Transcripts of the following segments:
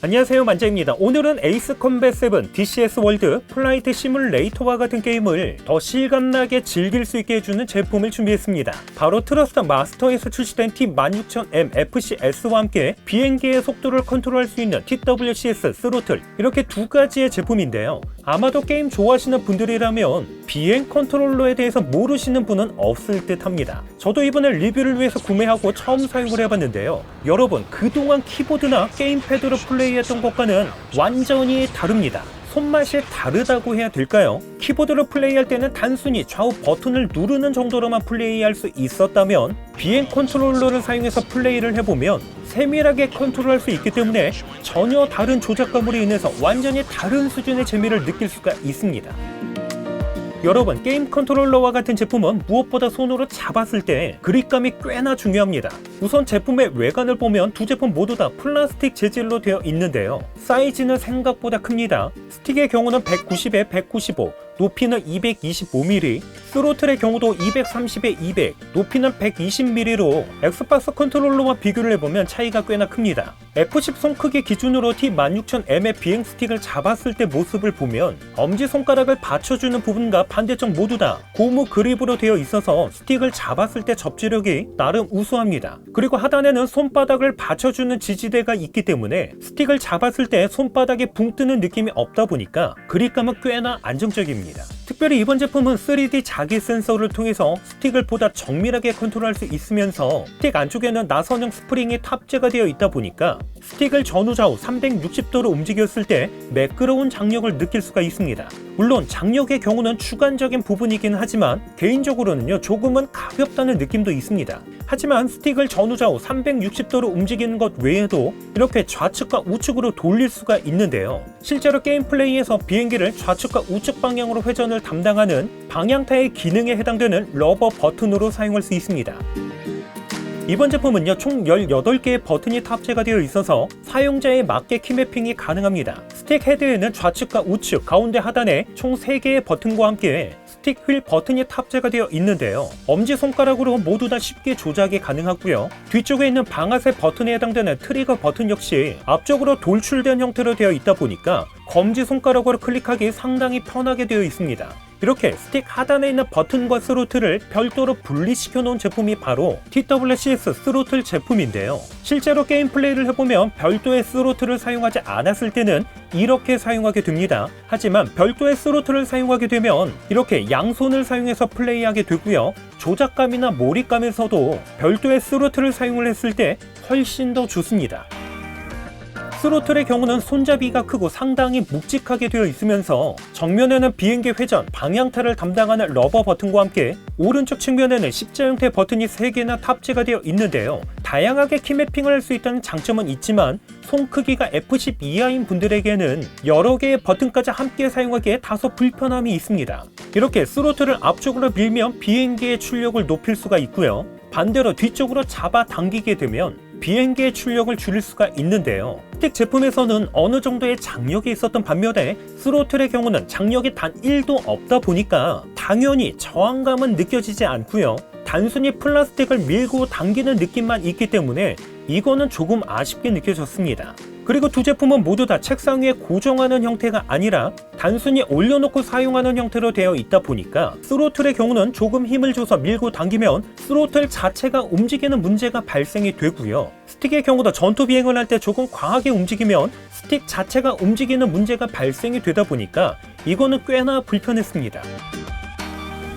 안녕하세요, 만재입니다. 오늘은 에이스 컴뱃 7 DCS 월드 플라이트 시뮬레이터와 같은 게임을 더 실감나게 즐길 수 있게 해주는 제품을 준비했습니다. 바로 트러스트 마스터에서 출시된 T16000M FCS와 함께 비행기의 속도를 컨트롤할 수 있는 TWCS 스로틀, 이렇게 두 가지의 제품인데요. 아마도 게임 좋아하시는 분들이라면 비행 컨트롤러에 대해서 모르시는 분은 없을 듯 합니다. 저도 이번에 리뷰를 위해서 구매하고 처음 사용을 해봤는데요. 여러분, 그동안 키보드나 게임패드로 플레이했던 것과는 완전히 다릅니다. 손맛이 다르다고 해야 될까요? 키보드로 플레이할 때는 단순히 좌우 버튼을 누르는 정도로만 플레이할 수 있었다면 비행 컨트롤러를 사용해서 플레이를 해보면 세밀하게 컨트롤할 수 있기 때문에 전혀 다른 조작감으로 인해서 완전히 다른 수준의 재미를 느낄 수가 있습니다. 여러분, 게임 컨트롤러와 같은 제품은 무엇보다 손으로 잡았을 때 그립감이 꽤나 중요합니다. 우선 제품의 외관을 보면 두 제품 모두 다 플라스틱 재질로 되어 있는데요. 사이즈는 생각보다 큽니다. 스틱의 경우는 190에 195, 높이는 225mm, 스로틀의 경우도 230에 200, 높이는 120mm로 엑스박스 컨트롤러와 비교를 해보면 차이가 꽤나 큽니다. F10 손 크기 기준으로 T16000M의 비행 스틱을 잡았을 때 모습을 보면 엄지손가락을 받쳐주는 부분과 반대쪽 모두 다 고무 그립으로 되어 있어서 스틱을 잡았을 때 접지력이 나름 우수합니다. 그리고 하단에는 손바닥을 받쳐주는 지지대가 있기 때문에 스틱을 잡았을 때 손바닥이 붕 뜨는 느낌이 없다 보니까 그립감은 꽤나 안정적입니다. 특별히 이번 제품은 3D 자기 센서를 통해서 스틱을 보다 정밀하게 컨트롤할 수 있으면서 스틱 안쪽에는 나선형 스프링이 탑재가 되어 있다 보니까 스틱을 전후좌우 360도로 움직였을 때 매끄러운 장력을 느낄 수가 있습니다. 물론 장력의 경우는 주관적인 부분이긴 하지만 개인적으로는요, 조금은 가볍다는 느낌도 있습니다. 하지만 스틱을 전후좌우 360도로 움직이는 것 외에도 이렇게 좌측과 우측으로 돌릴 수가 있는데요. 실제로 게임 플레이에서 비행기를 좌측과 우측 방향으로 회전을 담당하는 방향타의 기능에 해당되는 러버 버튼으로 사용할 수 있습니다. 이번 제품은요, 총 18개의 버튼이 탑재가 되어 있어서 사용자에 맞게 키매핑이 가능합니다. 스틱 헤드에는 좌측과 우측, 가운데 하단에 총 3개의 버튼과 함께 스틱 휠 버튼이 탑재가 되어 있는데요. 엄지손가락으로 모두 다 쉽게 조작이 가능하고요. 뒤쪽에 있는 방아쇠 버튼에 해당되는 트리거 버튼 역시 앞쪽으로 돌출된 형태로 되어 있다 보니까 검지손가락으로 클릭하기 상당히 편하게 되어 있습니다. 이렇게 스틱 하단에 있는 버튼과 스로틀을 별도로 분리시켜 놓은 제품이 바로 TWCS 스로틀 제품인데요. 실제로 게임 플레이를 해보면 별도의 스로틀을 사용하지 않았을 때는 이렇게 사용하게 됩니다. 하지만 별도의 스로틀을 사용하게 되면 이렇게 양손을 사용해서 플레이하게 되고요. 조작감이나 몰입감에서도 별도의 스로틀을 사용을 했을 때 훨씬 더 좋습니다. 스로틀의 경우는 손잡이가 크고 상당히 묵직하게 되어 있으면서 정면에는 비행기 회전, 방향타를 담당하는 러버 버튼과 함께 오른쪽 측면에는 십자 형태 버튼이 3개나 탑재가 되어 있는데요. 다양하게 키매핑을 할 수 있다는 장점은 있지만 손 크기가 F10 이하인 분들에게는 여러 개의 버튼까지 함께 사용하기에 다소 불편함이 있습니다. 이렇게 스로틀을 앞쪽으로 밀면 비행기의 출력을 높일 수가 있고요. 반대로 뒤쪽으로 잡아 당기게 되면 비행기의 출력을 줄일 수가 있는데요. 스틱 제품에서는 어느 정도의 장력이 있었던 반면에 스로틀의 경우는 장력이 단 1도 없다 보니까 당연히 저항감은 느껴지지 않고요. 단순히 플라스틱을 밀고 당기는 느낌만 있기 때문에 이거는 조금 아쉽게 느껴졌습니다. 그리고 두 제품은 모두 다 책상 위에 고정하는 형태가 아니라 단순히 올려놓고 사용하는 형태로 되어 있다 보니까 스로틀의 경우는 조금 힘을 줘서 밀고 당기면 스로틀 자체가 움직이는 문제가 발생이 되고요. 스틱의 경우도 전투 비행을 할 때 조금 과하게 움직이면 스틱 자체가 움직이는 문제가 발생이 되다 보니까 이거는 꽤나 불편했습니다.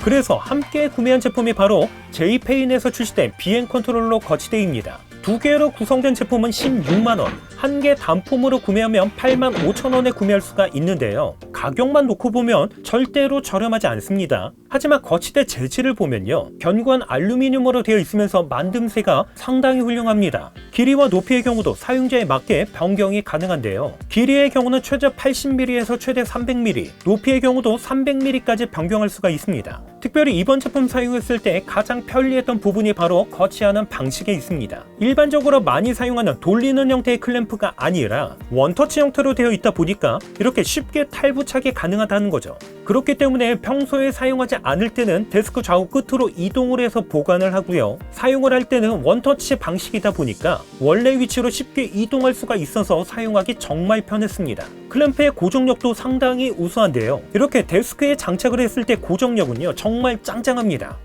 그래서 함께 구매한 제품이 바로 제이페인에서 출시된 비행 컨트롤러 거치대입니다. 2개로 구성된 제품은 16만원, 1개 단품으로 구매하면 85,000원에 구매할 수가 있는데요. 가격만 놓고 보면 절대로 저렴하지 않습니다. 하지만 거치대 재질을 보면요, 견고한 알루미늄으로 되어 있으면서 만듦새가 상당히 훌륭합니다. 길이와 높이의 경우도 사용자에 맞게 변경이 가능한데요. 길이의 경우는 최대 80mm에서 최대 300mm, 높이의 경우도 300mm까지 변경할 수가 있습니다. 특별히 이번 제품 사용했을 때 가장 편리했던 부분이 바로 거치하는 방식에 있습니다. 일반적으로 많이 사용하는 돌리는 형태의 클램프가 아니라 원터치 형태로 되어 있다 보니까 이렇게 쉽게 탈부착이 가능하다는 거죠. 그렇기 때문에 평소에 사용하지 않을 때는 데스크 좌우 끝으로 이동을 해서 보관을 하고요. 사용을 할 때는 원터치 방식이다 보니까 원래 위치로 쉽게 이동할 수가 있어서 사용하기 정말 편했습니다. 클램프의 고정력도 상당히 우수한데요. 이렇게 데스크에 장착을 했을 때 고정력은요 정말 짱짱합니다.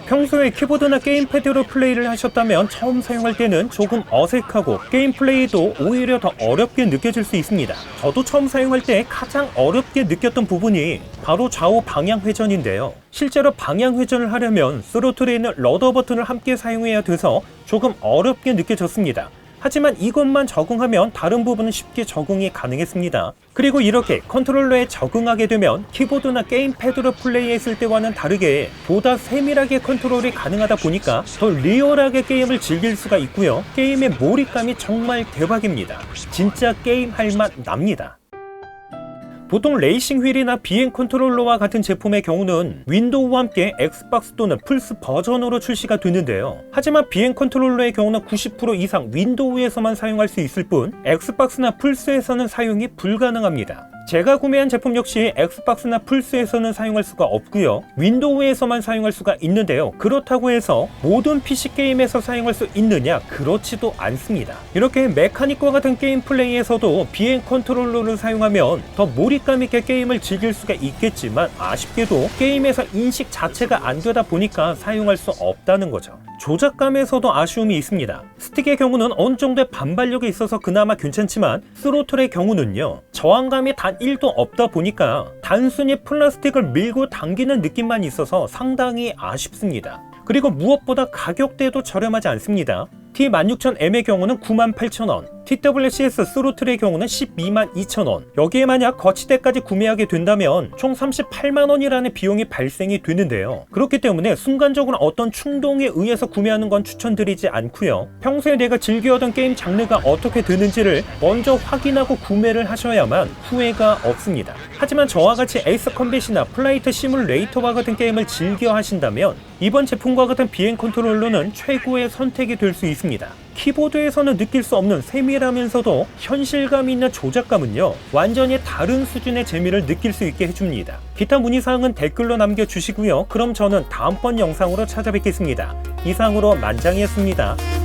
평소에 키보드나 게임패드로 플레이를 하셨다면 처음 사용할 때는 조금 어색하고 게임 플레이도 오히려 더 어렵게 느껴질 수 있습니다. 저도 처음 사용할 때 가장 어렵게 느꼈던 부분이 바로 좌우 방향 회전인데요. 실제로 방향 회전을 하려면 스로틀에 있는 러더 버튼을 함께 사용해야 돼서 조금 어렵게 느껴졌습니다. 하지만 이것만 적응하면 다른 부분은 쉽게 적응이 가능했습니다. 그리고 이렇게 컨트롤러에 적응하게 되면 키보드나 게임패드로 플레이했을 때와는 다르게 보다 세밀하게 컨트롤이 가능하다 보니까 더 리얼하게 게임을 즐길 수가 있고요. 게임의 몰입감이 정말 대박입니다. 진짜 게임할 맛 납니다. 보통 레이싱 휠이나 비행 컨트롤러와 같은 제품의 경우는 윈도우와 함께 엑스박스 또는 플스 버전으로 출시가 되는데요. 하지만 비행 컨트롤러의 경우는 90% 이상 윈도우에서만 사용할 수 있을 뿐 엑스박스나 플스에서는 사용이 불가능합니다. 제가 구매한 제품 역시 엑스박스나 플스에서는 사용할 수가 없고요. 윈도우에서만 사용할 수가 있는데요. 그렇다고 해서 모든 PC 게임에서 사용할 수 있느냐? 그렇지도 않습니다. 이렇게 메카닉과 같은 게임 플레이에서도 비행 컨트롤러를 사용하면 더 몰입감 있게 게임을 즐길 수가 있겠지만 아쉽게도 게임에서 인식 자체가 안 되다 보니까 사용할 수 없다는 거죠. 조작감에서도 아쉬움이 있습니다. 스틱의 경우는 어느 정도의 반발력이 있어서 그나마 괜찮지만 스로틀의 경우는요 저항감이 단 1도 없다 보니까 단순히 플라스틱을 밀고 당기는 느낌만 있어서 상당히 아쉽습니다. 그리고 무엇보다 가격대도 저렴하지 않습니다. T16000M의 경우는 98,000원, TWCS 스로틀의 경우는 122,200,000원. 여기에 만약 거치대까지 구매하게 된다면 총 38만원이라는 비용이 발생이 되는데요. 그렇기 때문에 순간적으로 어떤 충동에 의해서 구매하는 건 추천드리지 않고요. 평소에 내가 즐겨하던 게임 장르가 어떻게 되는지를 먼저 확인하고 구매를 하셔야만 후회가 없습니다. 하지만 저와 같이 에이스 컴뱃이나 플라이트 시뮬레이터와 같은 게임을 즐겨 하신다면 이번 제품과 같은 비행 컨트롤러는 최고의 선택이 될 수 있습니다. 키보드에서는 느낄 수 없는 세밀하면서도 현실감 있는 조작감은요 완전히 다른 수준의 재미를 느낄 수 있게 해줍니다. 기타 문의사항은 댓글로 남겨주시고요. 그럼 저는 다음번 영상으로 찾아뵙겠습니다. 이상으로 만장이었습니다.